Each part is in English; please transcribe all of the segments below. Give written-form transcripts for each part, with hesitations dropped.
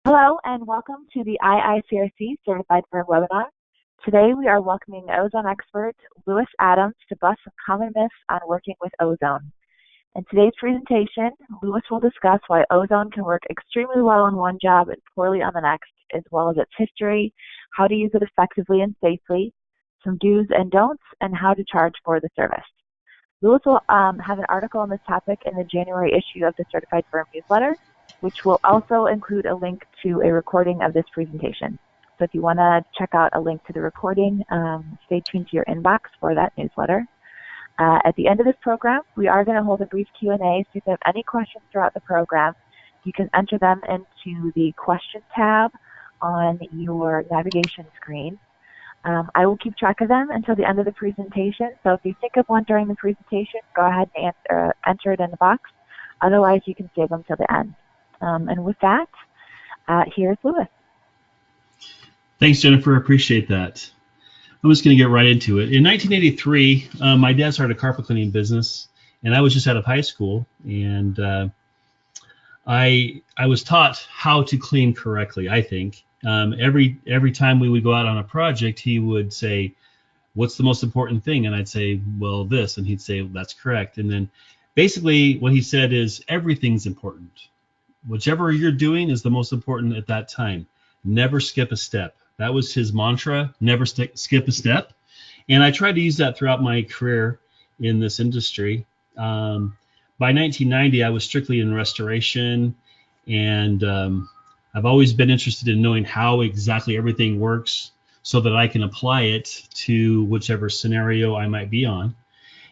Hello and welcome to the IICRC Certified Firm webinar. Today we are welcoming ozone expert Lewis Adams to bust some common myths on working with ozone. In today's presentation, Lewis will discuss why ozone can work extremely well on one job and poorly on the next, as well as its history, how to use it effectively and safely, some do's and don'ts, and how to charge for the service. Lewis will have an article on this topic in the January issue of the Certified Firm newsletter, which will also include a link to a recording of this presentation. So if you want to check out a link to the recording, stay tuned to your inbox for that newsletter. At the end of this program, we are going to hold a brief Q&A, so if you have any questions throughout the program, you can enter them into the question tab on your navigation screen. I will keep track of them until the end of the presentation, so if you think of one during the presentation, go ahead and enter it in the box. Otherwise, you can save them till the end. And with that, here's Lewis. Thanks, Jennifer. I appreciate that. I'm just going to get right into it. In 1983, my dad started a carpet cleaning business, and I was just out of high school, and I was taught how to clean correctly, I think. Every time we would go out on a project, he would say, "What's the most important thing?" And I'd say, "Well, this," and he'd say, "That's correct." And then basically what he said is everything's important. Whichever you're doing is the most important at that time. Never skip a step. That was his mantra, never skip a step. And I tried to use that throughout my career in this industry. By 1990, I was strictly in restoration, and I've always been interested in knowing how exactly everything works so that I can apply it to whichever scenario I might be on.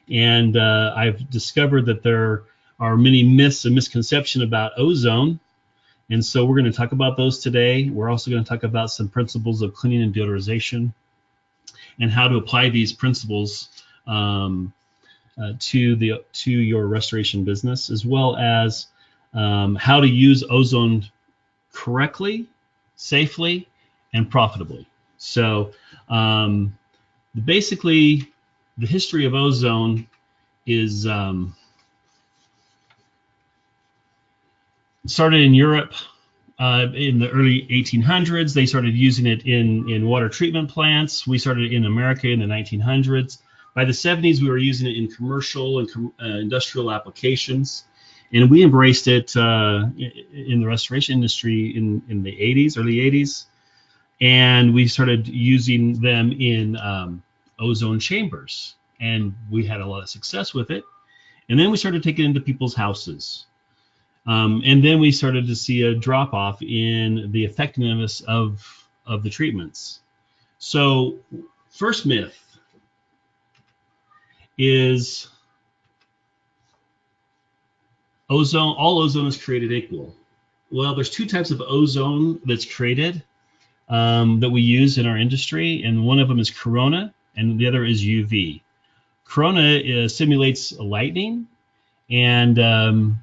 And I've discovered that there are many myths and misconceptions about ozone, and so we're going to talk about those today. We're also going to talk about some principles of cleaning and deodorization and how to apply these principles to your restoration business, as well as how to use ozone correctly, safely, and profitably. So basically, the history of ozone is started in Europe in the early 1800s. They started using it in water treatment plants. We started in America in the 1900s. By the 70s, we were using it in commercial and industrial applications. And we embraced it in the restoration industry in the 80s, early 80s. And we started using them in ozone chambers. And we had a lot of success with it. And then we started taking it into people's houses. And then we started to see a drop-off in the effectiveness of the treatments. So first myth is ozone, all ozone is created equal. Well, there's two types of ozone that's created that we use in our industry, and one of them is corona, and the other is UV. Corona simulates lightning, and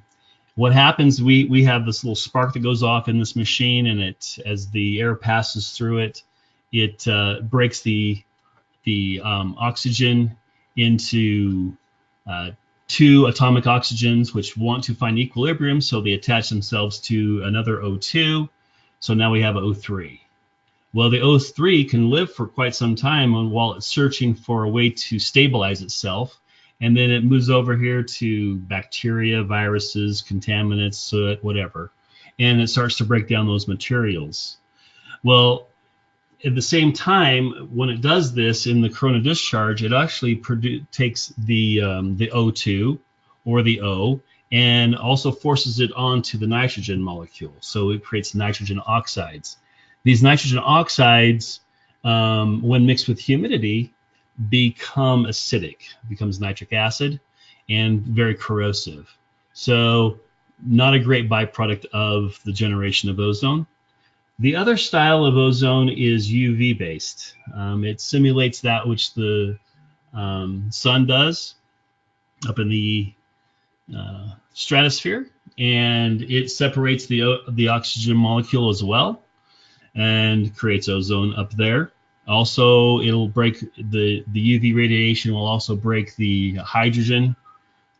what happens, we have this little spark that goes off in this machine, and it, as the air passes through it, it breaks the oxygen into two atomic oxygens, which want to find equilibrium, so they attach themselves to another O2. So now we have O3. Well, the O3 can live for quite some time while it's searching for a way to stabilize itself. And then it moves over here to bacteria, viruses, contaminants, soot, whatever. And it starts to break down those materials. Well, at the same time, when it does this in the corona discharge, it actually takes the O2 or the O and also forces it onto the nitrogen molecule. So it creates nitrogen oxides. These nitrogen oxides, when mixed with humidity, become acidic, becomes nitric acid, and very corrosive. So not a great byproduct of the generation of ozone. The other style of ozone is UV based. It simulates that which the sun does up in the stratosphere, and it separates the oxygen molecule as well and creates ozone up there. Also, it'll break the UV radiation will also break the hydrogen,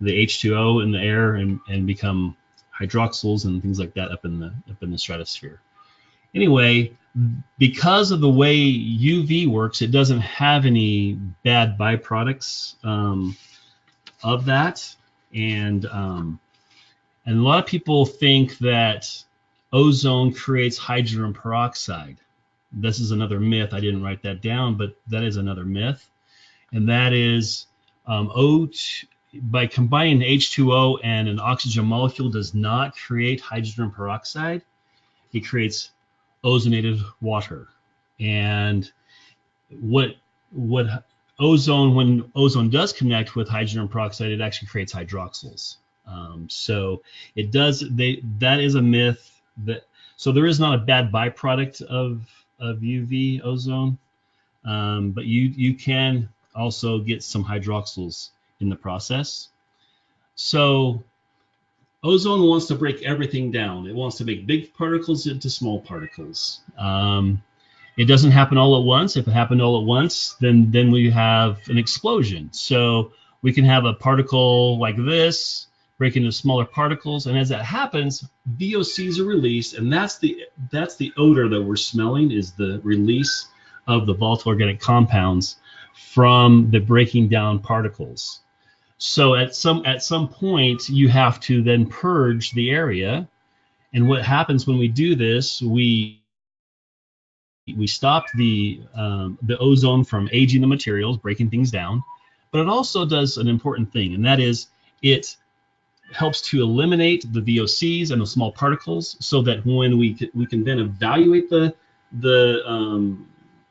the H2O in the air, and become hydroxyls and things like that up in the stratosphere. Anyway, because of the way UV works, it doesn't have any bad byproducts of that, and a lot of people think that ozone creates hydrogen peroxide. This is another myth. I didn't write that down, but that is another myth, and that is by combining H2O and an oxygen molecule does not create hydrogen peroxide. It creates ozonated water. And what ozone, when ozone does connect with hydrogen peroxide, it actually creates hydroxyls. So it does. That is a myth. So there is not a bad byproduct of UV ozone, but you can also get some hydroxyls in the process. So ozone wants to break everything down. It wants to make big particles into small particles. It doesn't happen all at once. If it happened all at once, then we have an explosion. So we can have a particle like this break into smaller particles, and as that happens, VOCs are released, and that's the odor that we're smelling, is the release of the volatile organic compounds from the breaking down particles. So at some point, you have to then purge the area, and what happens when we do this, we stop the ozone from aging the materials, breaking things down, but it also does an important thing, and that is it helps to eliminate the VOCs and the small particles, so that when we can then evaluate the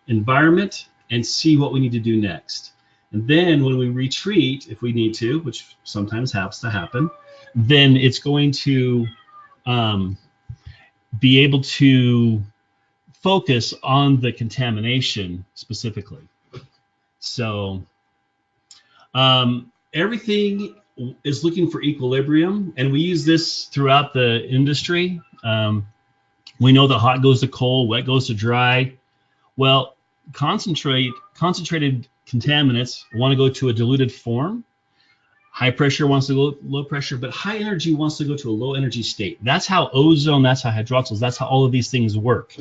environment and see what we need to do next. And then when we retreat, if we need to, which sometimes has to happen, then it's going to be able to focus on the contamination specifically. So everything is looking for equilibrium, and we use this throughout the industry. We know that hot goes to cold, wet goes to dry. Well, concentrated contaminants want to go to a diluted form. High pressure wants to go low pressure, but high energy wants to go to a low energy state. That's how ozone, that's how hydroxyls, that's how all of these things work.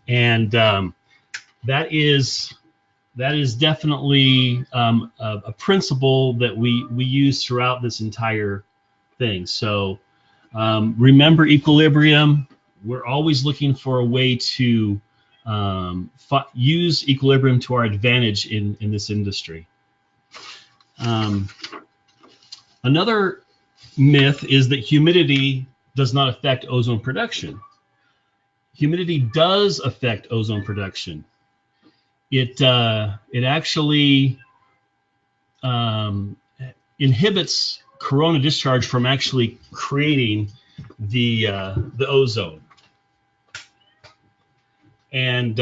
And that is definitely a principle that we use throughout this entire thing. So remember equilibrium. We're always looking for a way to use equilibrium to our advantage in this industry. Another myth is that humidity does not affect ozone production. Humidity does affect ozone production. It actually inhibits corona discharge from actually creating the ozone. And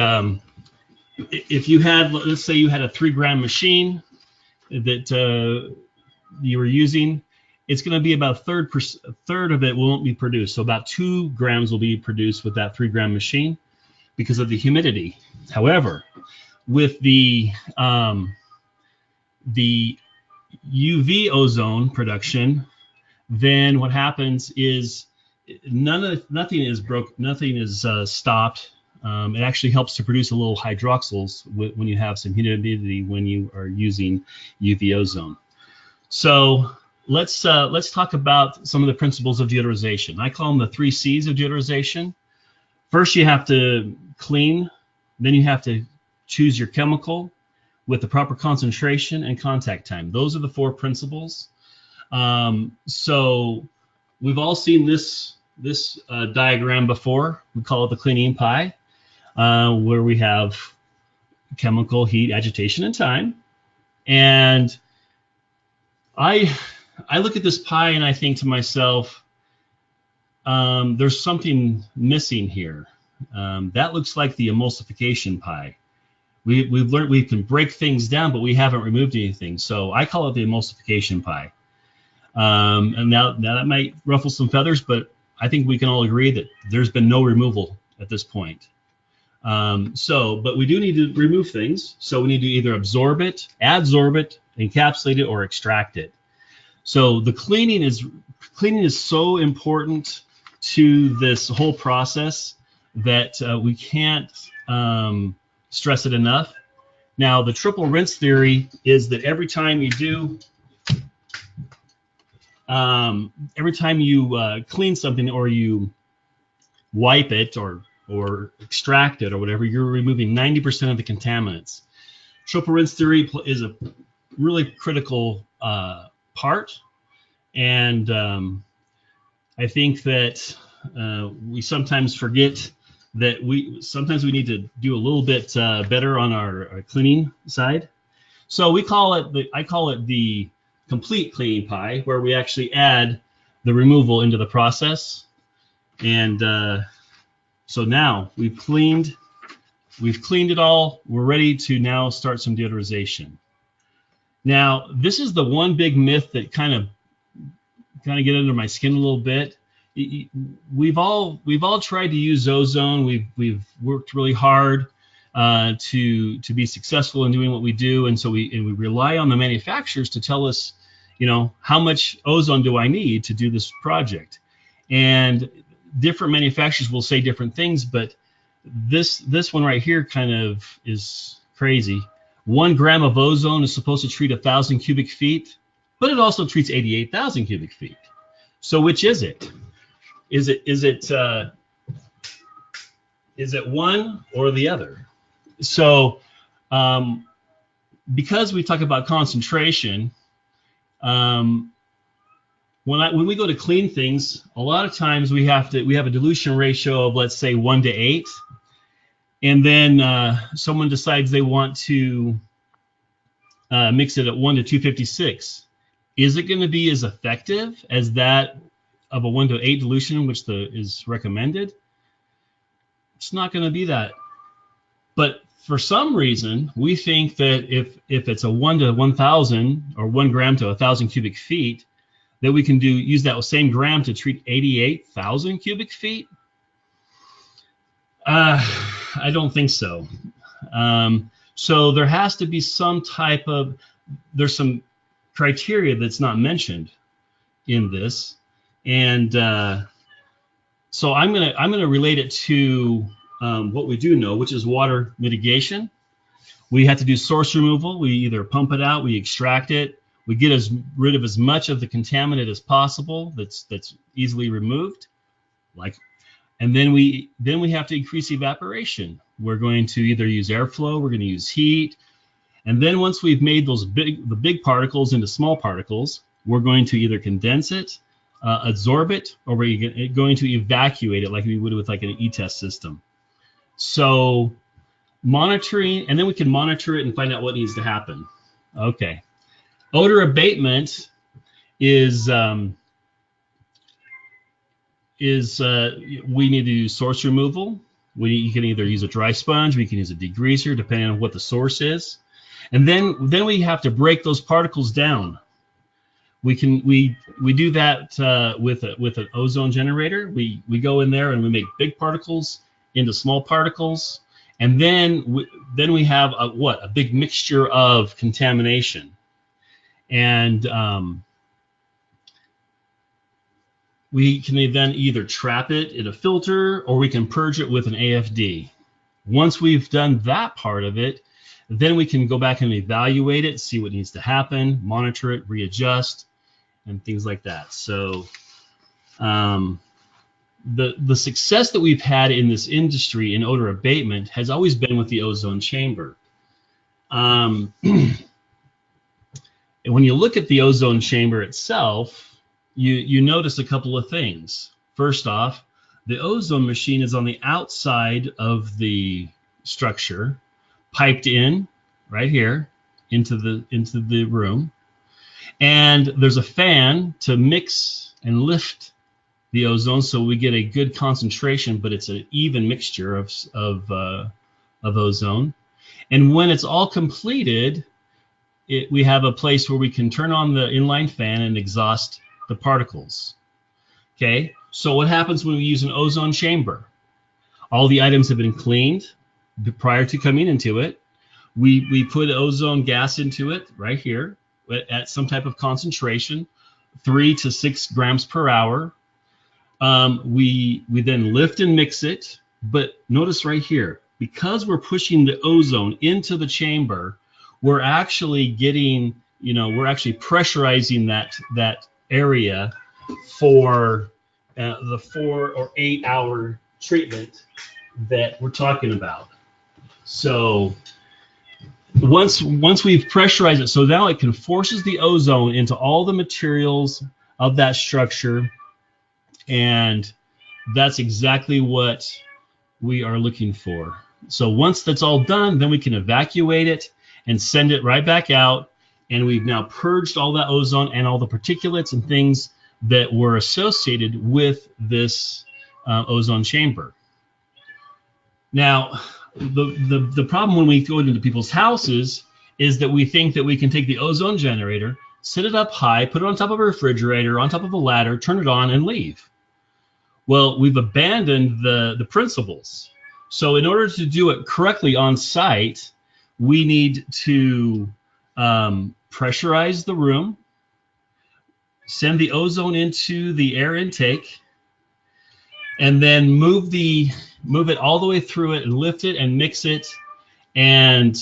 if you had, let's say you had a 3-gram machine that you were using, it's going to be about a third of it won't be produced. So about 2 grams will be produced with that 3-gram machine because of the humidity. However, with the UV ozone production, then what happens is nothing is stopped. It actually helps to produce a little hydroxyls when you have some humidity when you are using UV ozone. So let's talk about some of the principles of deodorization. I call them the 3 C's of deodorization. First, you have to clean, then you have to choose your chemical with the proper concentration and contact time. Those are the 4 principles. So we've all seen this diagram before. We call it the cleaning pie, where we have chemical, heat, agitation, and time. And I look at this pie and I think to myself, there's something missing here. That looks like the emulsification pie. We've learned we can break things down, but we haven't removed anything. So I call it the emulsification pie. And now that might ruffle some feathers, but I think we can all agree that there's been no removal at this point. But we do need to remove things. So we need to either absorb it, adsorb it, encapsulate it, or extract it. So the cleaning is so important to this whole process. that we can't stress it enough. Now, the triple rinse theory is that every time you clean something or you wipe it or extract it or whatever, you're removing 90% of the contaminants. Triple rinse theory is a really critical part, and I think that we sometimes forget that we need to do a little bit better on our cleaning side. So I call it the complete cleaning pie, where we actually add the removal into the process. And so now we've cleaned it all. We're ready to now start some deodorization. Now, this is the one big myth that kind of get under my skin a little bit. We've all tried to use Ozone. We've worked really hard to be successful in doing what we do, and so we rely on the manufacturers to tell us, how much Ozone do I need to do this project. And different manufacturers will say different things, but this one right here kind of is crazy. 1 gram of Ozone is supposed to treat 1,000 cubic feet, but it also treats 88,000 cubic feet. So which is it? Is it one or the other? So because we talk about concentration, when we go to clean things, a lot of times we have a dilution ratio of, let's say, 1 to 8, and then someone decides they want to mix it at 1 to 256. Is it going to be as effective as that of a 1 to 8 dilution, which is recommended? It's not going to be that. But for some reason, we think that if it's a 1 to 1,000 or 1 gram to 1,000 cubic feet, that we can use that same gram to treat 88,000 cubic feet. I don't think so. So there has to be some type of, there's some criteria that's not mentioned in this, and so I'm gonna relate it to what we do know, which is water mitigation. We have to do source removal. We either pump it out, we extract it, we get rid of as much of the contaminant as possible that's easily removed, and then we have to increase evaporation. We're going to either use airflow, we're going to use heat, and then once we've made the big particles into small particles, we're going to either condense it, absorb it, or we're going to evacuate it like we would with like an e-test system. So monitoring, and then we can monitor it and find out what needs to happen. Okay. Odor abatement is we need to do source removal. You can either use a dry sponge, we can use a degreaser, depending on what the source is. And then we have to break those particles down. We do that with an ozone generator. We go in there and we make big particles into small particles, and then we have a big mixture of contamination, and we can then either trap it in a filter or we can purge it with an AFD. Once we've done that part of it, then we can go back and evaluate it, see what needs to happen, monitor it, readjust, and things like that. So the success that we've had in this industry in odor abatement has always been with the ozone chamber. And when you look at the ozone chamber itself, you notice a couple of things. First off, the ozone machine is on the outside of the structure, piped in right here into the room, and there's a fan to mix and lift the ozone so we get a good concentration, but it's an even mixture of ozone. And when it's all completed, we have a place where we can turn on the inline fan and exhaust the particles. Okay, so what happens when we use an ozone chamber? All the items have been cleaned prior to coming into it. We put ozone gas into it right here at some type of concentration, 3 to 6 grams per hour. We then lift and mix it. But notice right here, because we're pushing the ozone into the chamber, we're actually getting, we're actually pressurizing that area for the 4 or 8 hour treatment that we're talking about. So once we've pressurized it, so now it can forces the ozone into all the materials of that structure, and that's exactly what we are looking for. So once that's all done, then we can evacuate it and send it right back out, and we've now purged all that ozone and all the particulates and things that were associated with this ozone chamber. Now, the problem when we go into people's houses is that we think that we can take the ozone generator, set it up high, put it on top of a refrigerator, on top of a ladder, turn it on, and leave. Well, we've abandoned the principles. So in order to do it correctly on site, we need to pressurize the room, send the ozone into the air intake, and then move it all the way through it and lift it and mix it. And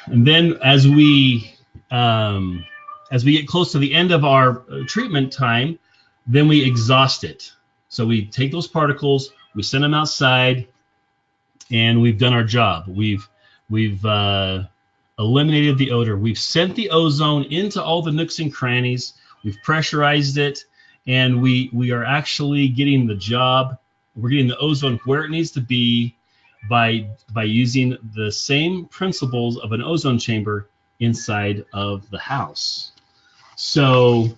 then as we get close to the end of our treatment time, then we exhaust it. So we take those particles, we send them outside, and we've done our job. We've eliminated the odor. We've sent the ozone into all the nooks and crannies. We've pressurized it, and we are actually getting the job. We're getting the ozone where it needs to be by using the same principles of an ozone chamber inside of the house. So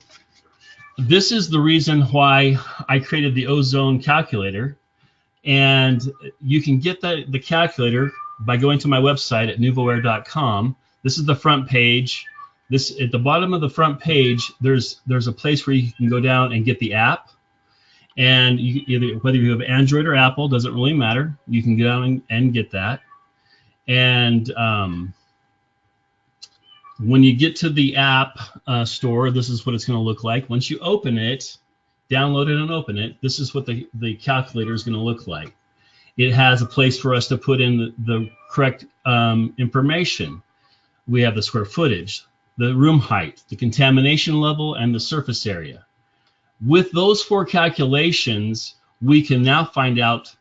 this is the reason why I created the ozone calculator, and you can get the calculator by going to my website at nuvoair.com. This is the front page. This at the bottom of the front page, there's a place where you can go down and get the app. And whether you have Android or Apple, doesn't really matter. You can go down and get that. And when you get to the app store, this is what it's going to look like. Once you open it, download it and open it, this is what the calculator is going to look like. It has a place for us to put in the correct information. We have the square footage, the room height, the contamination level, and the surface area. With those 4 calculations, we can now find out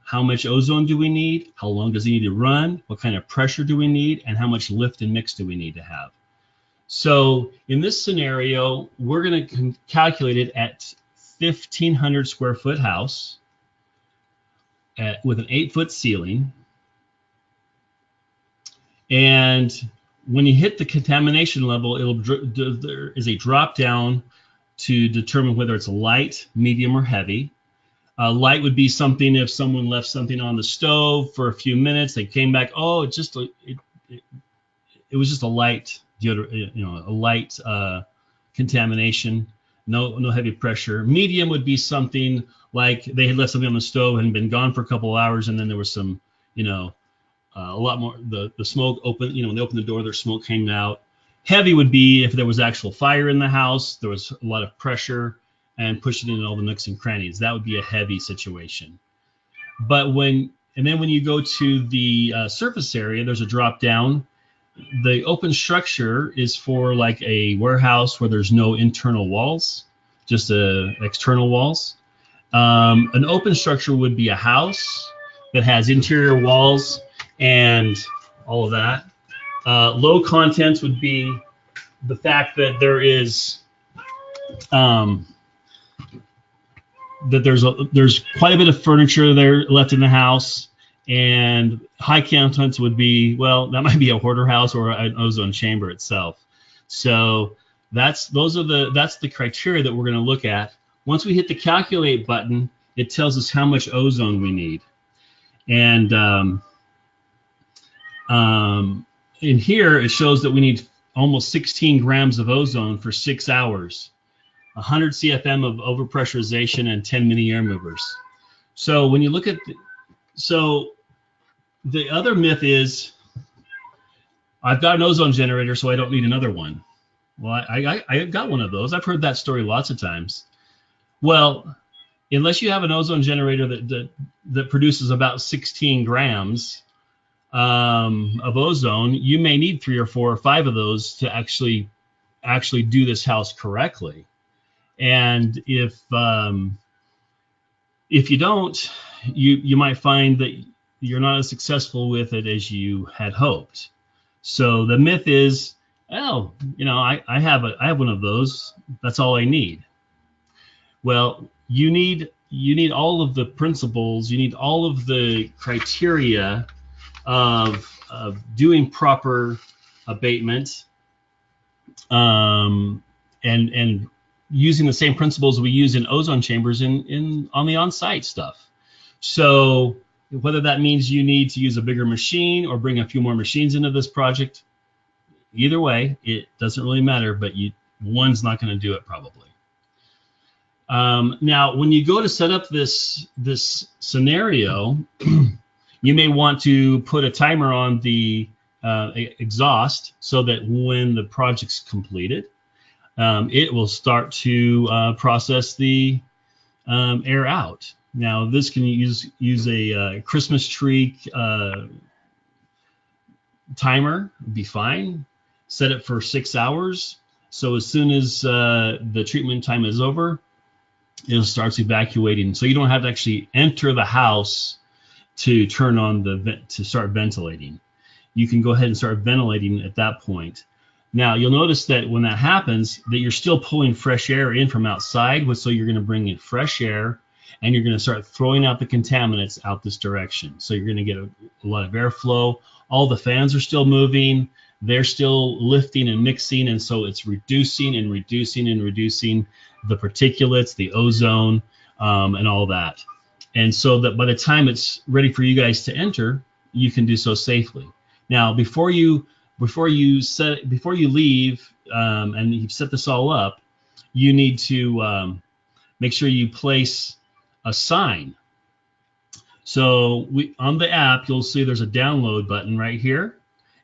how much ozone do we need, how long does it need to run, what kind of pressure do we need, and how much lift and mix do we need to have. So in this scenario, we're going to calculate it at 1,500 square foot house with an 8-foot ceiling. And when you hit the contamination level, there is a drop down to determine whether it's light, medium, or heavy. Light would be something if someone left something on the stove for a few minutes, they came back, oh, it was just a light, a light contamination, no heavy pressure. Medium would be something like they had left something on the stove and been gone for a couple of hours, and then there was some, a lot more, the smoke opened, when they opened the door, their smoke came out. Heavy would be if there was actual fire in the house, there was a lot of pressure and pushing in all the nooks and crannies. That would be a heavy situation. But when you go to the surface area, there's a drop down. The open structure is for like a warehouse where there's no internal walls, just external walls. An open structure would be a house that has interior walls and all of that. Low contents would be the fact that there's quite a bit of furniture there left in the house, and high contents would be, well, that might be a hoarder house or an ozone chamber itself. So that's the criteria that we're going to look at. Once we hit the calculate button, it tells us how much ozone we need. And in here, it shows that we need almost 16 grams of ozone for 6 hours, 100 CFM of overpressurization, and 10 mini air movers. So when you look at, the other myth is, I've got an ozone generator, so I don't need another one. Well, I got one of those. I've heard that story lots of times. Well, unless you have an ozone generator that produces about 16 grams of ozone, you may need 3 or 4 or 5 of those to actually do this house correctly. And if you don't, you might find that you're not as successful with it as you had hoped. So the myth is, oh, I have one of those. That's all I need. Well, you need all of the principles. You need all of the criteria of doing proper abatement, and using the same principles we use in ozone chambers on the on-site stuff. So whether that means you need to use a bigger machine or bring a few more machines into this project, either way, it doesn't really matter, but one's not going to do it probably. Now, when you go to set up this scenario, you may want to put a timer on the exhaust so that when the project's completed, it will start to process the air out. Now, this can use a Christmas tree timer, be fine. Set it for 6 hours. So as soon as the treatment time is over, it starts evacuating. So you don't have to actually enter the house to turn on to start ventilating. You can go ahead and start ventilating at that point. Now, you'll notice that when that happens, that you're still pulling fresh air in from outside, so you're going to bring in fresh air, and you're going to start throwing out the contaminants out this direction. So you're going to get a lot of airflow. All the fans are still moving. They're still lifting and mixing, and so it's reducing and reducing and reducing the particulates, the ozone, and all that. And so that by the time it's ready for you guys to enter, you can do so safely. Now, before you leave, and you've set this all up, you need to make sure you place a sign. So on the app, you'll see there's a download button right here,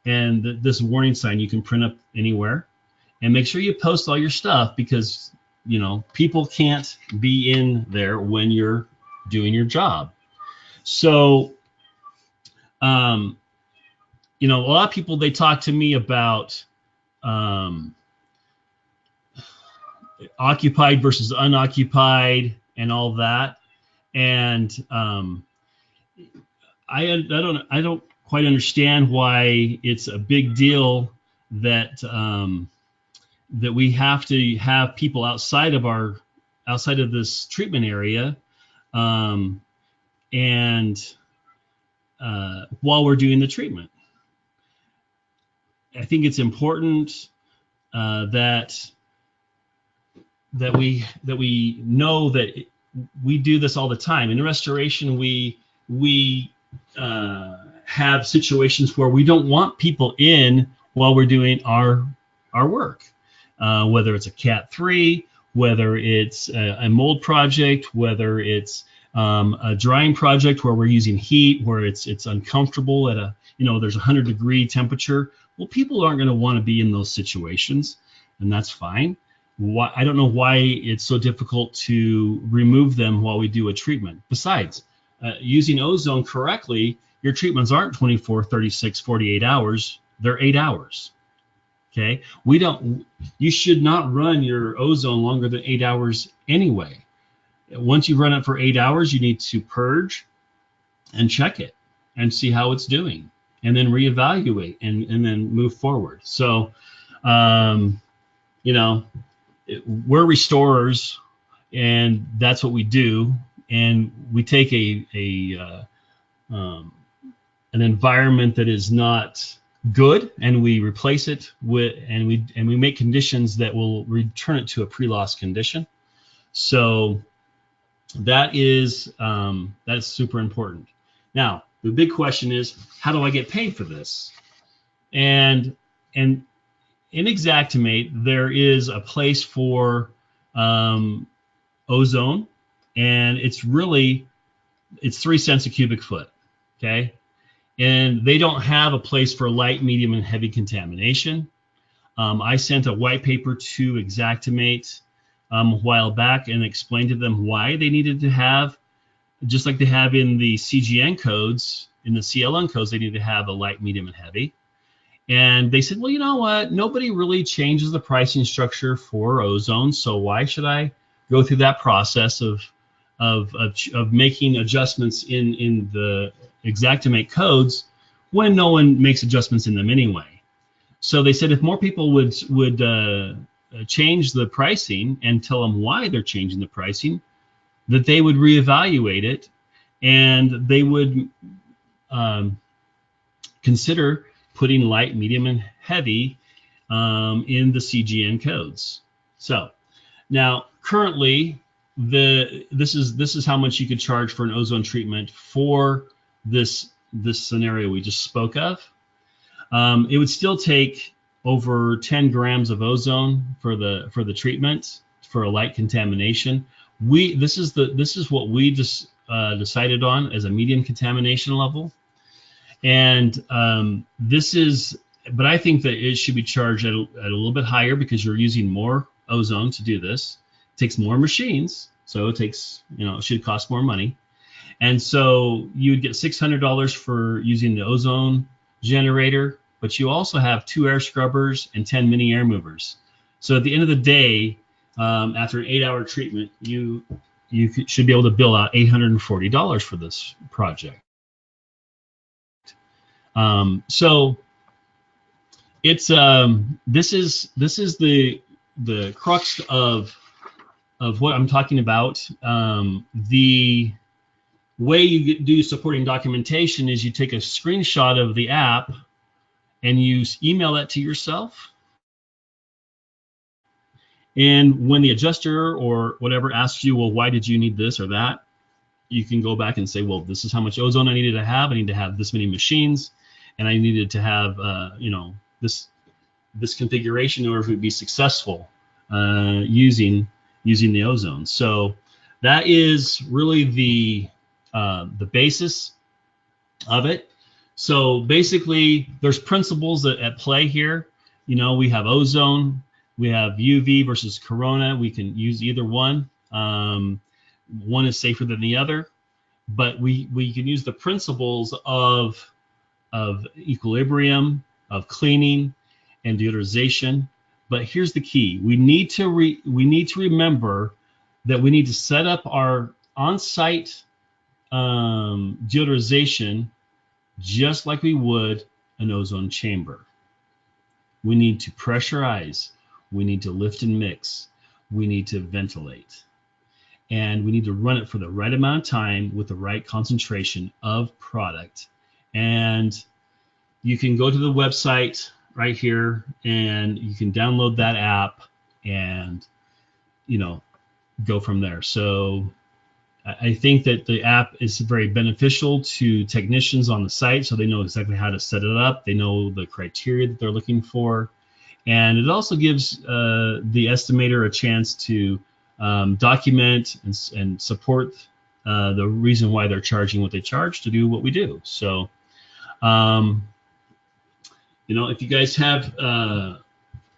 and this warning sign you can print up anywhere. And make sure you post all your stuff, because people can't be in there when you're doing your job. So a lot of people, they talk to me about occupied versus unoccupied and all that, and I don't quite understand why it's a big deal that that we have to have people outside of this treatment area, and while we're doing the treatment. I think it's important that we know that we do this all the time. In restoration, we have situations where we don't want people in while we're doing our work, whether it's a Cat 3, whether it's a mold project, whether it's a drying project where we're using heat, where it's uncomfortable at there's 100-degree temperature. Well, people aren't going to want to be in those situations, and that's fine. I don't know why it's so difficult to remove them while we do a treatment. Besides, using ozone correctly, your treatments aren't 24, 36, 48 hours. They're 8 hours. Okay? You should not run your ozone longer than 8 hours anyway. Once you run it for 8 hours, you need to purge and check it and see how it's doing, and then reevaluate and then move forward. So, we're restorers, and that's what we do. And we take an environment that is not good, and we replace it and we make conditions that will return it to a pre-loss condition. So that is super important. Now, the big question is, how do I get paid for this? And in Xactimate, there is a place for ozone, and it's 3 cents a cubic foot. Okay, and they don't have a place for light, medium, and heavy contamination. I sent a white paper to Xactimate a while back and explained to them why they needed to have, just like they have in the CGN codes, in the CLN codes, they need to have a light, medium, and heavy. And they said, well, you know what? Nobody really changes the pricing structure for ozone, so why should I go through that process of making adjustments in the Exactimate codes when no one makes adjustments in them anyway? So they said if more people would change the pricing and tell them why they're changing the pricing, that they would reevaluate it and they would consider putting light, medium, and heavy in the CGN codes. So now currently this is how much you could charge for an ozone treatment for this scenario we just spoke of. It would still take over 10 grams of ozone for the treatment for a light contamination. This is what we just decided on as a medium contamination level, and but I think that it should be charged at a little bit higher because you're using more ozone to do this. It takes more machines, so it should cost more money. And so you would get $600 for using the ozone generator, but you also have 2 air scrubbers and 10 mini air movers. So at the end of the day, after an 8-hour treatment, you should be able to bill out $840 for this project. So it's this is the crux of what I'm talking about. The way you do supporting documentation is you take a screenshot of the app and you email that to yourself. And when the adjuster or whatever asks you, well, why did you need this or that? You can go back and say, well, this is how much ozone I needed to have. I need to have this many machines, and I needed to have, this configuration in order to be successful using the ozone. So that is really the basis of it. So basically, there's principles at play here. We have ozone, we have UV versus corona. We can use either one. One is safer than the other, but we can use the principles of equilibrium, of cleaning, and deodorization. But here's the key: we need to remember that we need to set up our on-site deodorization just like we would an ozone chamber. We need to pressurize, we need to lift and mix, we need to ventilate, and we need to run it for the right amount of time with the right concentration of product. And you can go to the website right here and you can download that app and go from there. So I think that the app is very beneficial to technicians on the site, so they know exactly how to set it up. They know the criteria that they're looking for. And it also gives the estimator a chance to document and support the reason why they're charging what they charge to do what we do. So, if you guys have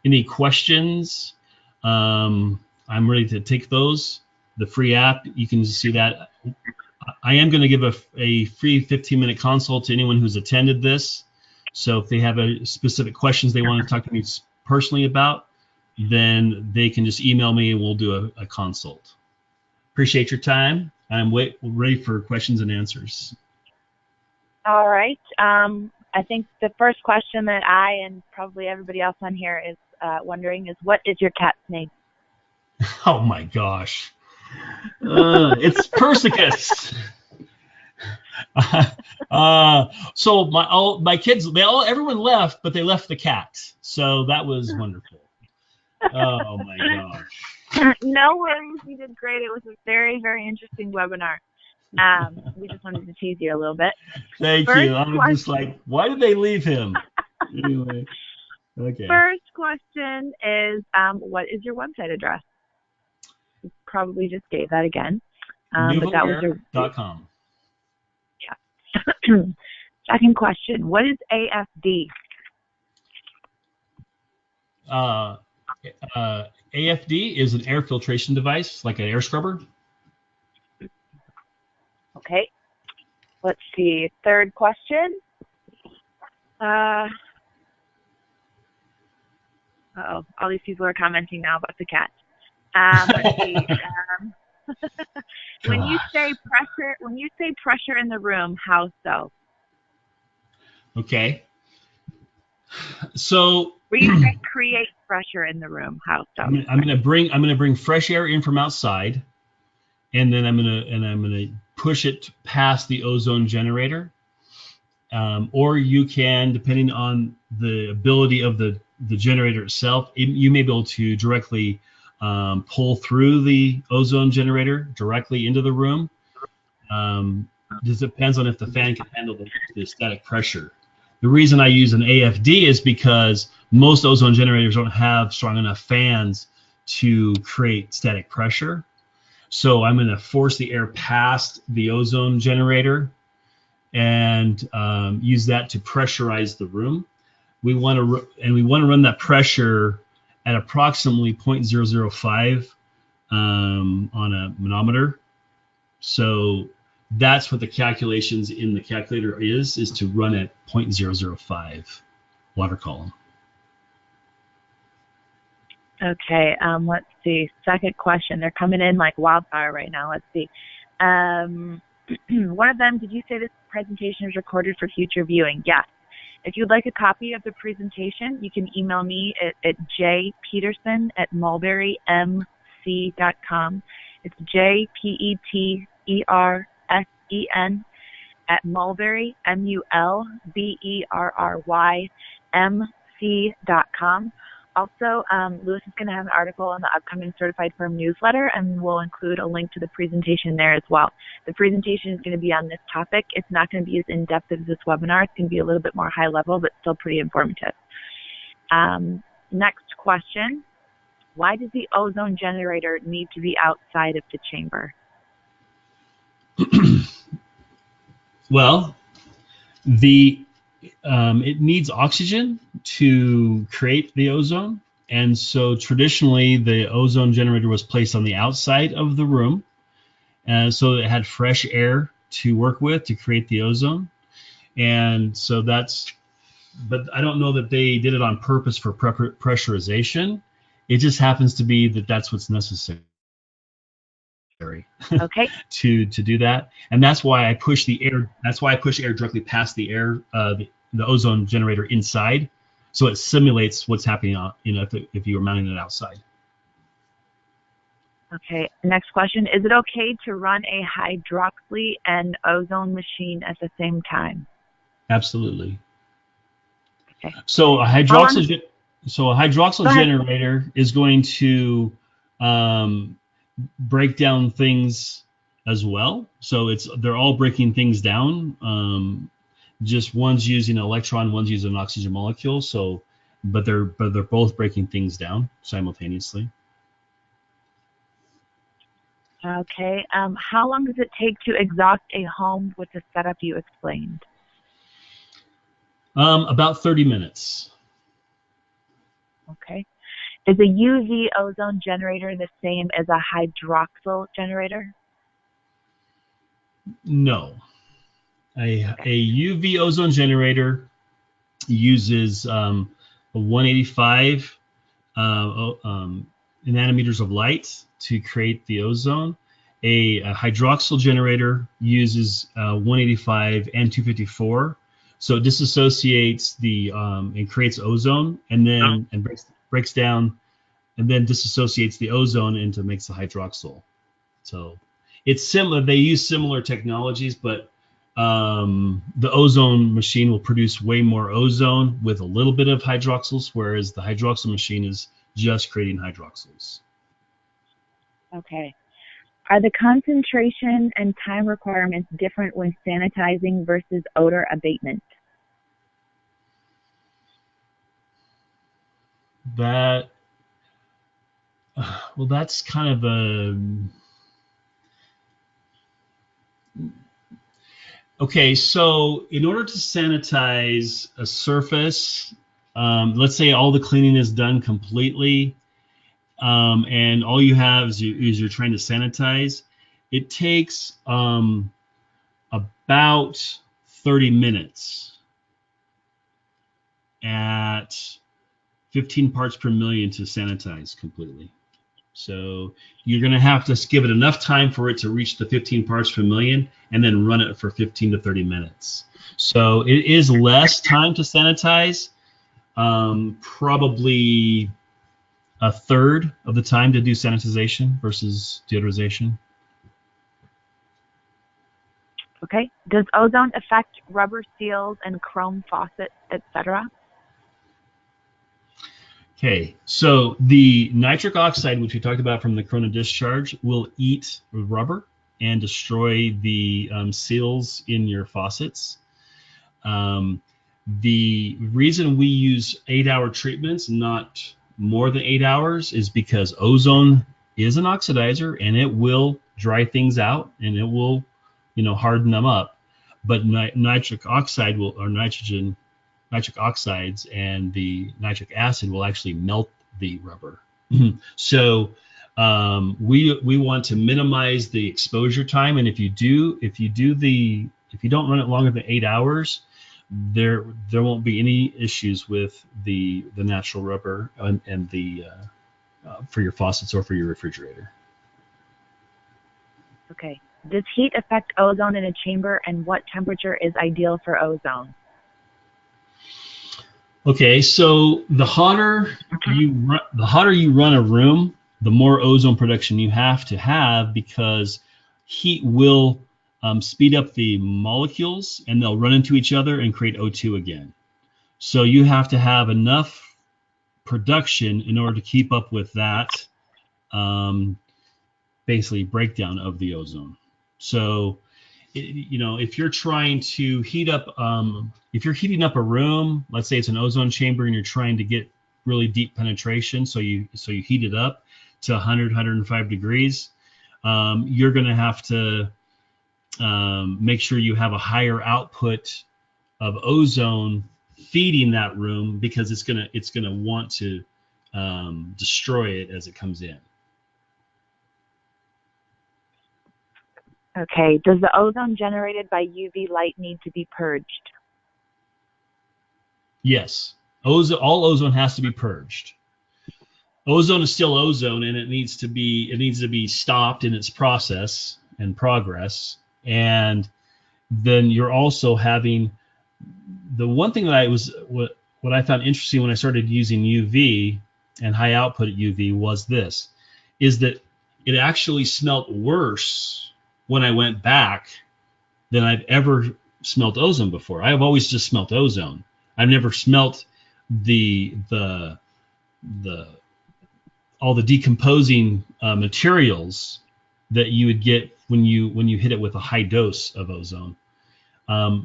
any questions, I'm ready to take those. The free app, you can see that. I am going to give a free 15-minute consult to anyone who's attended this. So if they have specific questions they want to talk to me personally about, then they can just email me and we'll do a consult. Appreciate your time. I'm ready for questions and answers. All right. I think the first question that I and probably everybody else on here is wondering is, what is your cat's name? Oh my gosh. It's Persicus. So my kids, everyone left, but they left the cat. So that was wonderful. Oh my gosh. No worries, you did great. It was a very, very interesting webinar. We just wanted to tease you a little bit. Thank you. I'm just like, why did they leave him? Anyway, okay. First question is, what is your website address? You probably just gave that again. But that was .com. Yeah. Second question, what is AFD? AFD is an air filtration device, like an air scrubber. Okay. Let's see. Third question. Uh-oh, all these people are commenting now about the cat. Let's see. When you say pressure in the room, how so? Okay. So Where you say create pressure in the room, how so? I'm gonna bring fresh air in from outside, and then I'm gonna push it past the ozone generator. Or you can, depending on the ability of the generator itself, you may be able to directly pull through the ozone generator directly into the room. This depends on if the fan can handle the static pressure. The reason I use an AFD is because most ozone generators don't have strong enough fans to create static pressure. So I'm going to force the air past the ozone generator and use that to pressurize the room. We want to run that pressure at approximately 0.005 on a manometer. So that's what the calculations in the calculator is to run at 0.005 water column. Okay, let's see. Second question. They're coming in like wildfire right now. Let's see. One of them, did you say this presentation is recorded for future viewing? Yes. If you'd like a copy of the presentation, you can email me at jpeterson@mulberrymc.com. It's JPETERSEN at Mulberry, MULBERRYMC.com. Also, Lewis is going to have an article on the upcoming Certified Firm newsletter, and we'll include a link to the presentation there as well. The presentation is going to be on this topic. It's not going to be as in-depth as this webinar. It's going to be a little bit more high level, but still pretty informative. Next question. Why does the ozone generator need to be outside of the chamber? Well, it needs oxygen to create the ozone. And so traditionally, the ozone generator was placed on the outside of the room. So it had fresh air to work with to create the ozone. And so but I don't know that they did it on purpose for pressurization. It just happens to be that that's what's necessary. Okay. to do that, and that's why I push the air. That's why I push air directly past the air, the ozone generator inside, so it simulates what's happening. If you were mounting it outside. Okay. Next question: is it okay to run a hydroxy and ozone machine at the same time? Absolutely. Okay. So a hydroxyl generator is going to break down things as well. So they're all breaking things down. Just one's using an electron, one's using an oxygen molecule. So, but they're both breaking things down simultaneously. Okay. How long does it take to exhaust a home with the setup you explained? About 30 minutes. Okay. Is a UV ozone generator the same as a hydroxyl generator? No. A UV ozone generator uses a 185 nanometers of light to create the ozone. A hydroxyl generator uses 185 and 254. So it disassociates and creates ozone, and then breaks down, and then disassociates the ozone into makes the hydroxyl. So it's similar. They use similar technologies, but the ozone machine will produce way more ozone with a little bit of hydroxyls, whereas the hydroxyl machine is just creating hydroxyls. Okay. Are the concentration and time requirements different when sanitizing versus odor abatement? That's kind of okay. So in order to sanitize a surface, let's say all the cleaning is done completely, and all you have is you're trying to sanitize. It takes about 30 minutes at 15 parts per million to sanitize completely. So you're going to have to give it enough time for it to reach the 15 parts per million and then run it for 15 to 30 minutes. So it is less time to sanitize, probably a third of the time to do sanitization versus deodorization. Okay. Does ozone affect rubber seals and chrome faucets, etc.? Okay, so the nitric oxide, which we talked about from the corona discharge, will eat rubber and destroy the seals in your faucets. The reason we use 8-hour treatments, not more than 8 hours, is because ozone is an oxidizer and it will dry things out and it will, harden them up. But nitric oxide will, or nitric oxides and the nitric acid will actually melt the rubber. So we want to minimize the exposure time, and if you don't run it longer than 8 hours, there won't be any issues with the natural rubber and the for your faucets or for your refrigerator. Okay. Does heat affect ozone in a chamber, and what temperature is ideal for ozone? Okay, so the hotter you run a room, the more ozone production you have to have, because heat will speed up the molecules and they'll run into each other and create O2 again. So you have to have enough production in order to keep up with that basically breakdown of the ozone. So if you're trying to heat up, if you're heating up a room, let's say it's an ozone chamber and you're trying to get really deep penetration, so you heat it up to 100, 105 degrees, you're going to have to make sure you have a higher output of ozone feeding that room, because it's gonna want to destroy it as it comes in. Okay. Does the ozone generated by UV light need to be purged? Yes, all ozone has to be purged. Ozone is still ozone, and it needs to be stopped in its process and progress. And then you're also having the one thing what I found interesting when I started using UV and high output UV was this, is that it actually smelt worse when I went back than I've ever smelt ozone before. I have always just smelt ozone. I've never smelt the all the decomposing materials that you would get when you hit it with a high dose of ozone.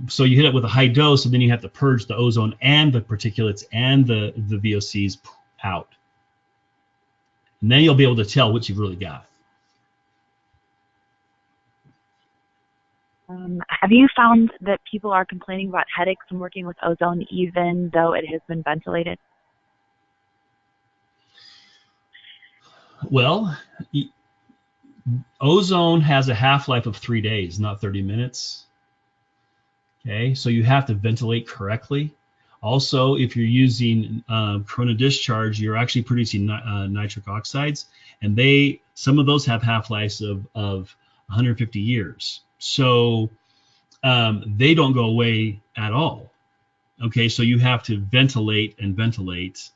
So you hit it with a high dose, and then you have to purge the ozone and the particulates and the VOCs out. And then you'll be able to tell what you've really got. Have you found that people are complaining about headaches when working with ozone, even though it has been ventilated? Well, ozone has a half-life of 3 days, not 30 minutes. Okay, so you have to ventilate correctly. Also, if you're using corona discharge, you're actually producing nitric oxides, and some of those have half-lives of 150 years. So they don't go away at all. Okay, so you have to ventilate and ventilate,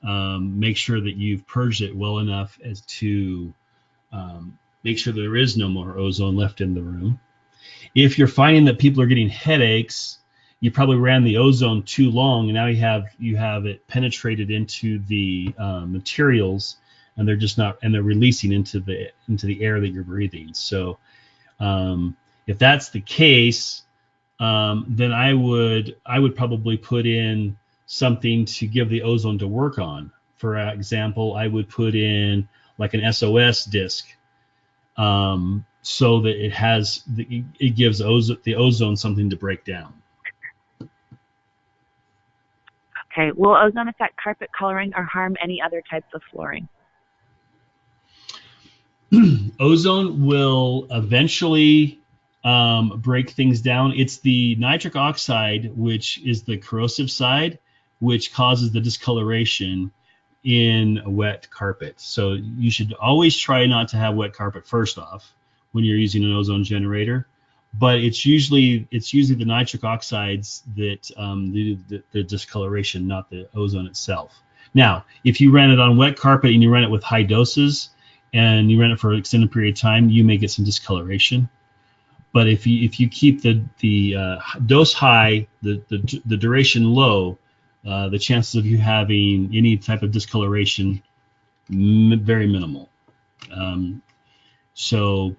make sure that you've purged it well enough as to make sure there is no more ozone left in the room. If you're finding that people are getting headaches, you probably ran the ozone too long, and now you have it penetrated into the materials, and they're releasing into the air that you're breathing. So if that's the case, then I would probably put in something to give the ozone to work on. For example, I would put in like an SOS disc, so that it gives the ozone something to break down. Okay. Will ozone affect carpet coloring or harm any other types of flooring? Ozone will eventually break things down. It's the nitric oxide, which is the corrosive side, which causes the discoloration in a wet carpet. So you should always try not to have wet carpet first off when you're using an ozone generator. But it's usually the nitric oxides that do the discoloration, not the ozone itself. Now, if you ran it on wet carpet and you ran it with high doses and you ran it for an extended period of time, you may get some discoloration. But if you keep the dose high, the duration low, the chances of you having any type of discoloration very minimal. So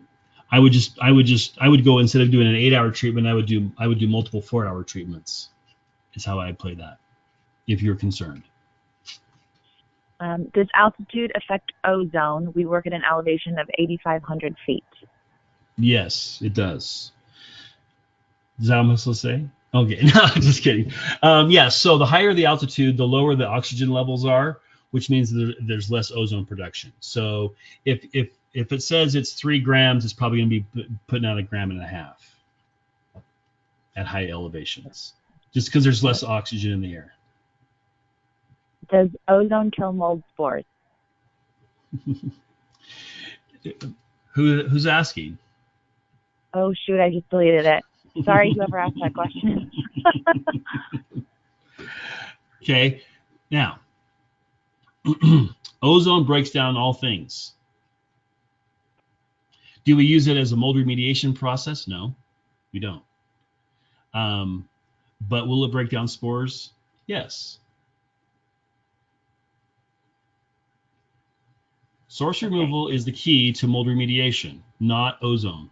I would go, instead of doing an 8-hour treatment, I would do multiple 4-hour treatments. Is how I play that. If you're concerned. Does altitude affect ozone? We work at an elevation of 8,500 feet. Yes, it does. Is that what I'm supposed to say? Okay, no, just kidding. Yeah, so the higher the altitude, the lower the oxygen levels are, which means there's less ozone production. So if it says it's 3 grams, it's probably going to be putting out 1.5 grams at high elevations, just because there's less oxygen in the air. Does ozone kill mold spores? Who's asking? Oh shoot, I just deleted it. Sorry, whoever asked that question. Okay, now ozone breaks down all things. Do we use it as a mold remediation process? No, we don't. But will it break down spores? Yes. Source removal is the key to mold remediation, not ozone.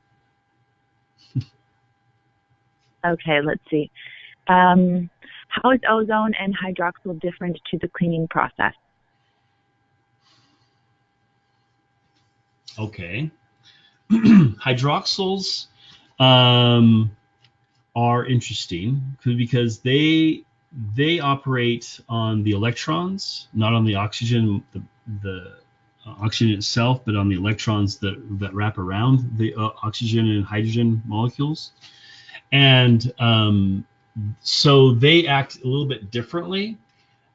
Okay, let's see. How is ozone and hydroxyl different to the cleaning process? Okay. Hydroxyls are interesting because they operate on the electrons, not on the oxygen, the oxygen itself, but on the electrons that wrap around the oxygen and hydrogen molecules. And so they act a little bit differently.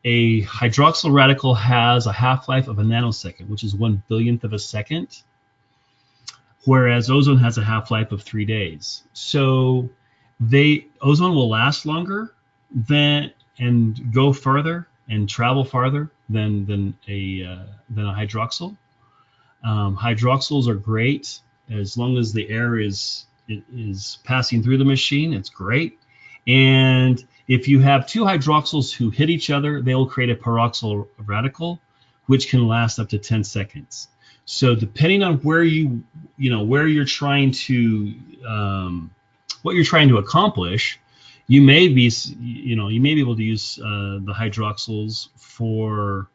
A hydroxyl radical has a half-life of a nanosecond, which is 1/1000th of a second, whereas ozone has a half-life of 3 days. So ozone will last longer and go further and travel farther than a hydroxyl. Hydroxyls are great as long as the air is passing through the machine. It's great. And if you have 2 hydroxyls who hit each other, they will create a peroxyl radical, which can last up to 10 seconds. So depending on where you're trying to what you're trying to accomplish, you may be able to use the hydroxyls for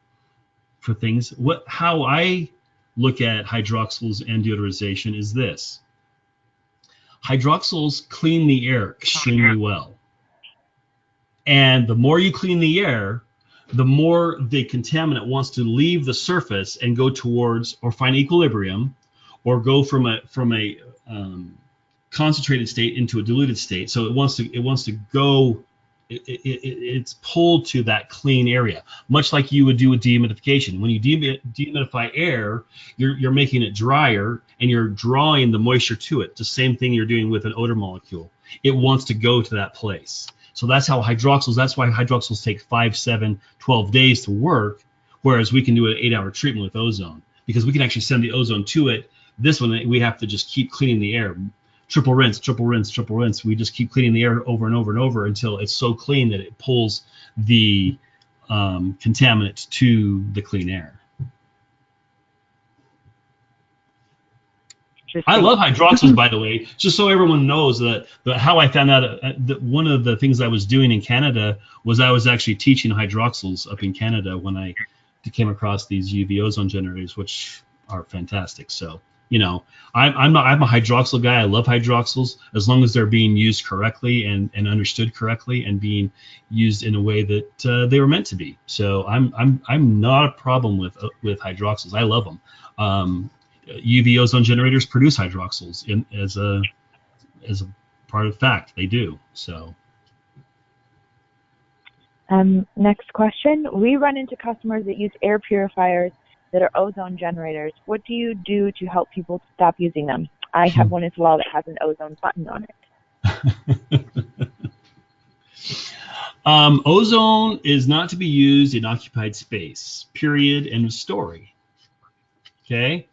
things. How I look at hydroxyls and deodorization is this. Hydroxyls clean the air extremely well. And the more you clean the air, the more the contaminant wants to leave the surface and go towards or find equilibrium, or go from a concentrated state into a diluted state. So it wants to go. It's pulled to that clean area, much like you would do with dehumidification. When you dehumidify air, you're making it drier and you're drawing the moisture to it. The same thing you're doing with an odor molecule. It wants to go to that place. So that's why hydroxyls take 5, 7, 12 days to work, whereas we can do an 8-hour treatment with ozone, because we can actually send the ozone to it. This one, we have to just keep cleaning the air. Triple rinse, triple rinse, triple rinse. We just keep cleaning the air over and over and over until it's so clean that it pulls the contaminant to the clean air. I love hydroxyls, by the way, just so everyone knows that how I found out that one of the things I was doing in Canada was I was actually teaching hydroxyls up in Canada when I came across these UV ozone generators, which are fantastic. So, I'm a hydroxyl guy. I love hydroxyls as long as they're being used correctly and understood correctly and being used in a way that they were meant to be. So I'm not a problem with hydroxyls. I love them. UV ozone generators produce hydroxyls as a part of fact. They do. So. Next question. We run into customers that use air purifiers that are ozone generators. What do you do to help people stop using them? I have one as well that has an ozone button on it. Ozone is not to be used in occupied space, period, end of story. Okay?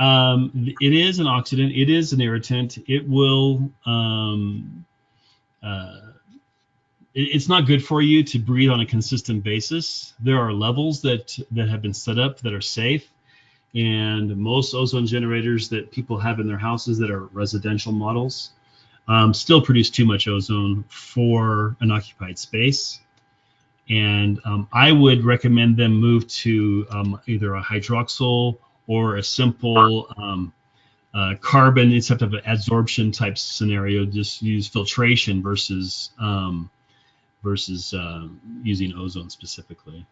It is an oxidant. It is an irritant. It will... it's not good for you to breathe on a consistent basis. There are levels that have been set up that are safe, and most ozone generators that people have in their houses that are residential models still produce too much ozone for an occupied space. And I would recommend them move to either a hydroxyl or a simple carbon, except of an adsorption type scenario. Just use filtration versus using ozone specifically.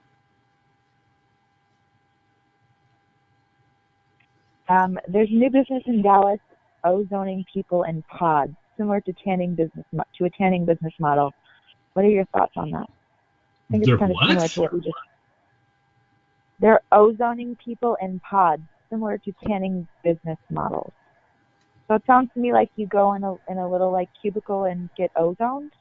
There's a new business in Dallas, ozoning people in pods, similar to a tanning business model. What are your thoughts on that? I think it's kind of similar to what we just. They're ozoning people in pods, similar to tanning business models. So it sounds to me like you go in a little like cubicle and get ozoned.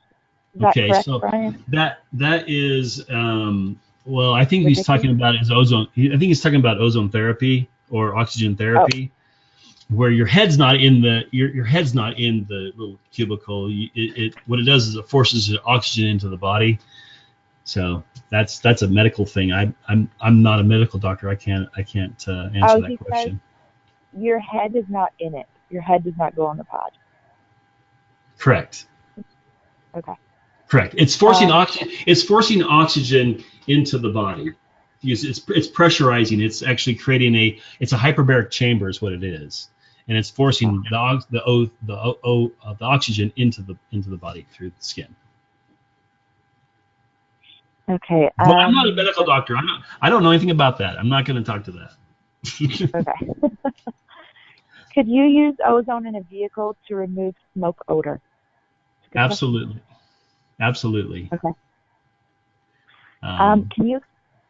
Is that correct, so Brian? that is well, I think he's talking about his ozone. I think he's talking about ozone therapy or oxygen therapy, where your head's not in the little cubicle. What it does is it forces the oxygen into the body. So that's a medical thing. I'm not a medical doctor. I can't answer that question. Your head is not in it. Your head does not go on the pod. Correct. Okay. Correct. It's forcing oxygen. It's forcing oxygen into the body. It's pressurizing. It's actually creating it's a hyperbaric chamber is what it is, and it's forcing the oxygen into the body through the skin. Okay. But I'm not a medical doctor. I don't know anything about that. I'm not going to talk to that. Okay. Could you use ozone in a vehicle to remove smoke odor? Absolutely. Absolutely. Okay. Can you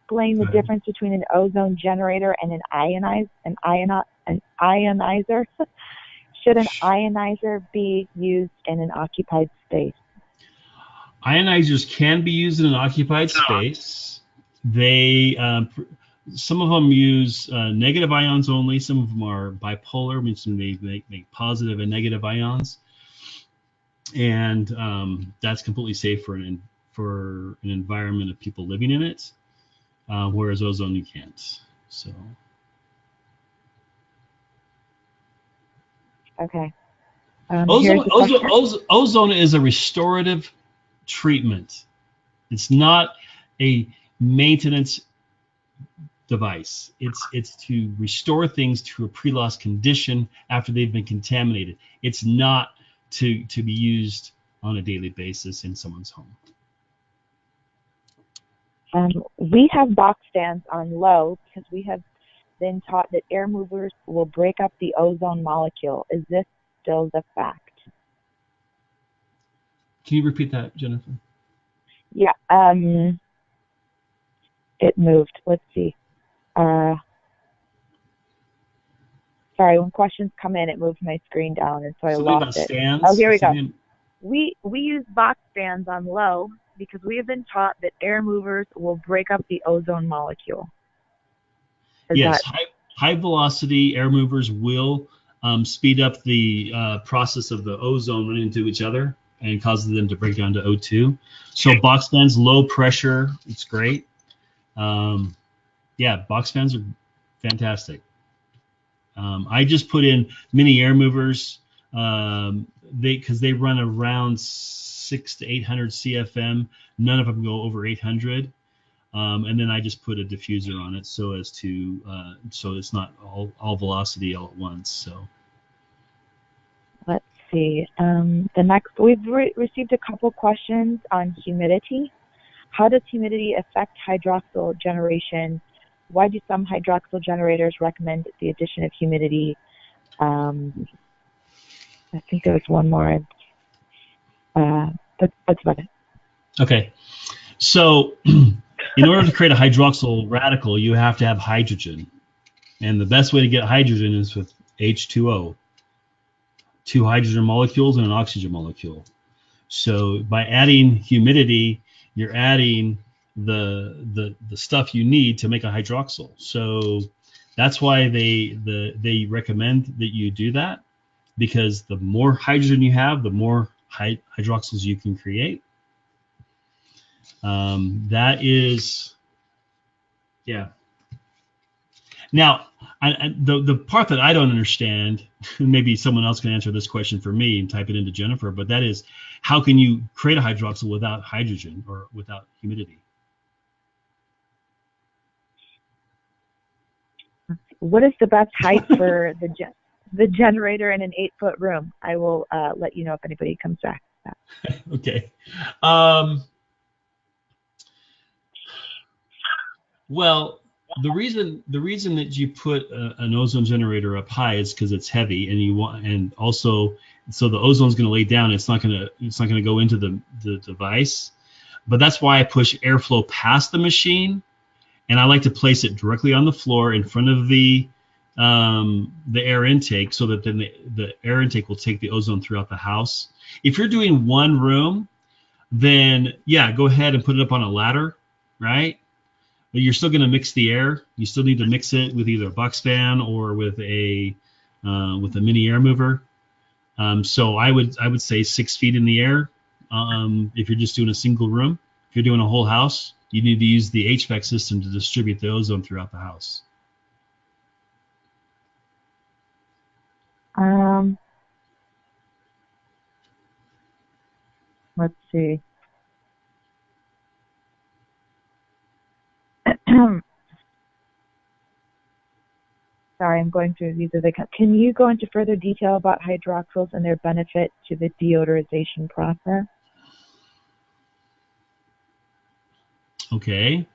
explain the difference between an ozone generator and an ionizer? Should an ionizer be used in an occupied space? Ionizers can be used in an occupied space. They some of them use negative ions only. Some of them are bipolar, means they make positive and negative ions, and that's completely safe for an environment of people living in it. Whereas ozone, you can't. So. Okay. Ozone is a restorative treatment. It's not a maintenance device. It's to restore things to a pre-loss condition after they've been contaminated. It's not to be used on a daily basis in someone's home. We have box fans on low because we have been taught that air movers will break up the ozone molecule. Is this still the fact? Can you repeat that, Jennifer? Yeah. It moved. Let's see. Sorry, when questions come in, it moves my screen down, and so I lost it. Stands? Oh, here we go. We use box fans on low because we have been taught that air movers will break up the ozone molecule. Yes, high velocity air movers will speed up the process of the ozone running into each other and causes them to break down to O2. So box fans, low pressure, it's great. Yeah, box fans are fantastic. I just put in mini air movers because they run around 600 to 800 CFM. None of them go over 800. And then I just put a diffuser on it so as to so it's not all velocity all at once. So let's see. The next we've received a couple questions on humidity. How does humidity affect hydroxyl generation why do some hydroxyl generators recommend the addition of humidity? I think there was one more. That's about it. Okay. So in order to create a hydroxyl radical, you have to have hydrogen. And the best way to get hydrogen is with H2O, two hydrogen molecules and an oxygen molecule. So by adding humidity, you're adding the stuff you need to make a hydroxyl. So that's why they recommend that you do that, because the more hydrogen you have, the more hydroxyls you can create. That is, yeah. Now, the part that I don't understand, maybe someone else can answer this question for me and type it into Jennifer, but that is, how can you create a hydroxyl without hydrogen or without humidity? What is the best height for the generator in an 8-foot room? I will let you know if anybody comes back to that. Okay. Well, the reason that you put an ozone generator up high is because it's heavy, and you want, and also so the ozone's going to lay down. It's not going to go into the device. But that's why I push airflow past the machine, and I like to place it directly on the floor in front of the air intake, so that then the air intake will take the ozone throughout the house. If you're doing one room, then yeah, go ahead and put it up on a ladder, right? But you're still going to mix the air. You still need to mix it with either a box fan or with a mini air mover. So I would say 6 feet in the air. If you're just doing a single room. If you're doing a whole house, you need to use the HVAC system to distribute the ozone throughout the house. Let's see. Sorry, I'm going through these as they come. Can you go into further detail about hydroxyls and their benefit to the deodorization process? Okay.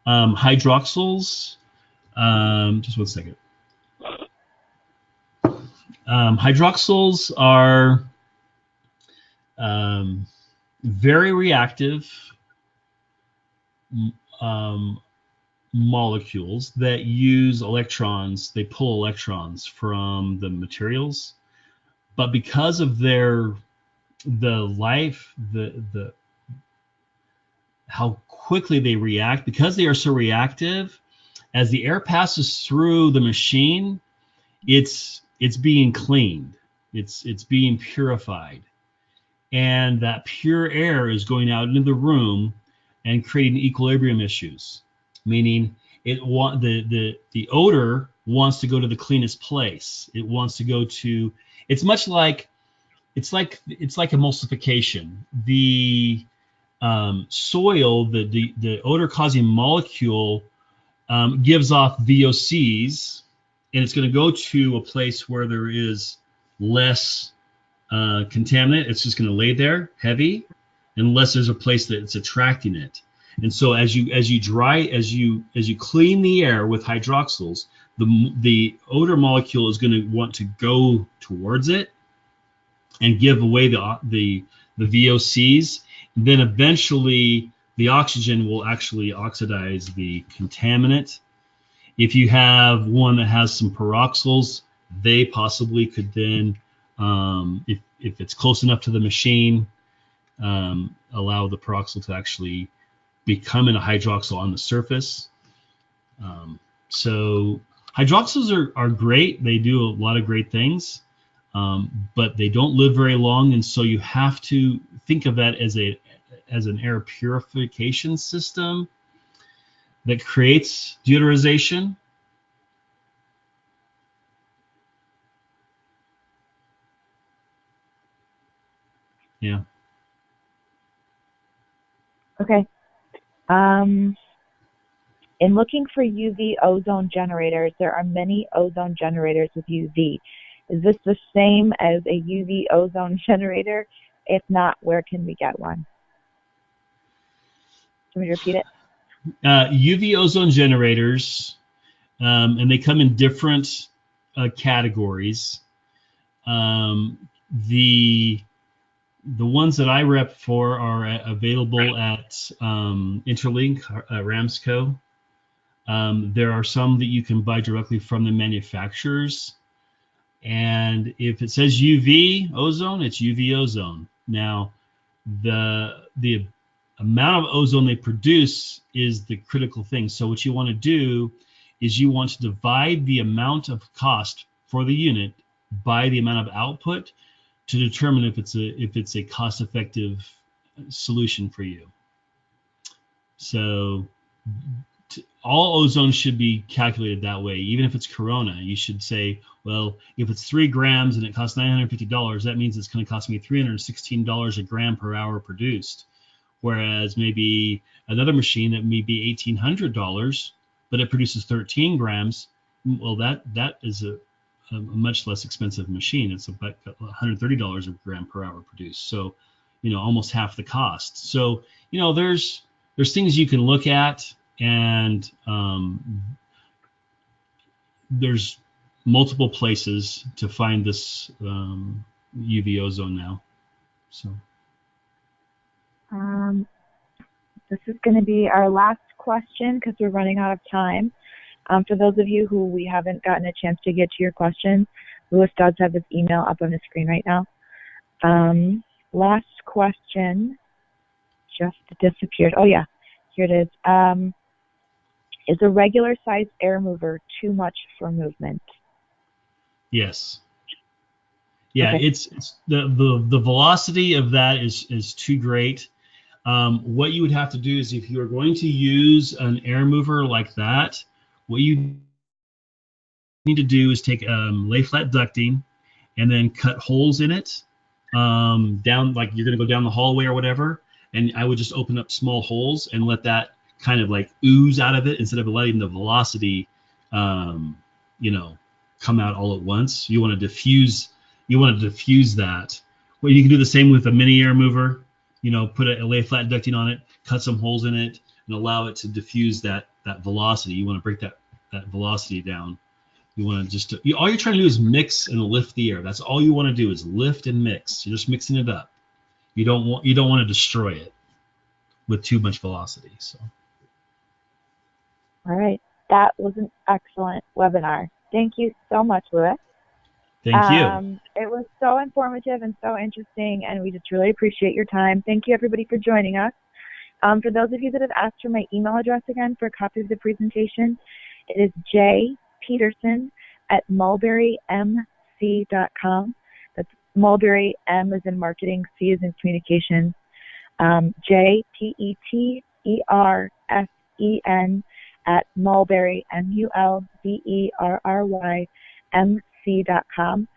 Hydroxyls. Just 1 second. Hydroxyls are very reactive molecules that use electrons. They pull electrons from the materials, but because of the how quickly they react, because they are so reactive, as the air passes through the machine, it's being cleaned, it's being purified, and that pure air is going out into the room and creating equilibrium issues, meaning the odor wants to go to the cleanest place. It wants to go to, it's much like emulsification. The soil, the odor causing molecule gives off VOCs, and it's going to go to a place where there is less contaminant. It's just going to lay there heavy, unless there's a place that it's attracting it. And so as you clean the air with hydroxyls, the odor molecule is going to want to go towards it and give away the VOCs. Then eventually the oxygen will actually oxidize the contaminant. If you have one that has some peroxyls, they possibly could then, if it's close enough to the machine, allow the peroxyl to actually become a hydroxyl on the surface. So hydroxyls are great. They do a lot of great things, but they don't live very long, and so you have to think of that as an air purification system that creates deodorization. Yeah. Okay. In looking for UV ozone generators, there are many ozone generators with UV. Is this the same as a UV ozone generator? If not, where can we get one? Can we repeat it? UV ozone generators, and they come in different categories. The ones that I rep for are available at Interlink, Ramsco. There are some that you can buy directly from the manufacturers. And if it says UV ozone, it's UV ozone. Now, the amount of ozone they produce is the critical thing. So what you want to do is you want to divide the amount of cost for the unit by the amount of output to determine if it's a cost-effective solution for you. So all ozone should be calculated that way. Even if it's Corona, you should say, well, if it's 3 grams and it costs $950, that means it's going to cost me $316 a gram per hour produced. Whereas maybe another machine that may be $1,800, but it produces 13 grams, well, that is a much less expensive machine. It's about $130 a gram per hour produced. So, almost half the cost. So, there's things you can look at, and there's multiple places to find this UV ozone now. So. This is going to be our last question because we're running out of time. For those of you who we haven't gotten a chance to get to your questions, Louis does have his email up on the screen right now. Last question just disappeared. Oh, yeah, here it is. Is a regular size air mover too much for movement? Yes. Yeah, okay. it's the velocity of that is too great. What you would have to do is, if you are going to use an air mover like that, what you need to do is take lay flat ducting and then cut holes in it down, like you're going to go down the hallway or whatever. And I would just open up small holes and let that kind of like ooze out of it instead of letting the velocity, come out all at once. You want to diffuse that. Well, you can do the same with a mini air mover. Put a lay flat ducting on it, cut some holes in it, and allow it to diffuse that velocity. You want to break that velocity down. You want to just all you're trying to do is mix and lift the air. That's all you want to do is lift and mix. You're just mixing it up. You don't want to destroy it with too much velocity. So. All right. That was an excellent webinar. Thank you so much, Louis. Thank you. It was so informative and so interesting, and we just really appreciate your time. Thank you, everybody, for joining us. For those of you that have asked for my email address again for a copy of the presentation, it is jpeterson@mulberrymc.com. That's Mulberry, M as in marketing, C as in communication. JPETERSEN @mulberrymc.com.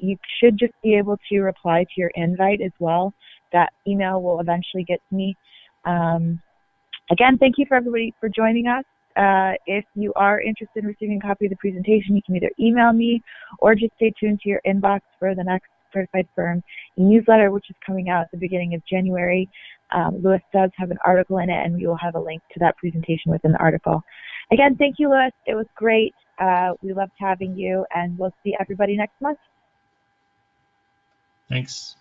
You should just be able to reply to your invite as well. That email will eventually get to me. Again, thank you for everybody for joining us. If you are interested in receiving a copy of the presentation, you can either email me or just stay tuned to your inbox for the next Certified Firm newsletter, which is coming out at the beginning of January. Louis does have an article in it, and we will have a link to that presentation within the article. Again, thank you, Louis. It was great. We loved having you, and we'll see everybody next month. Thanks.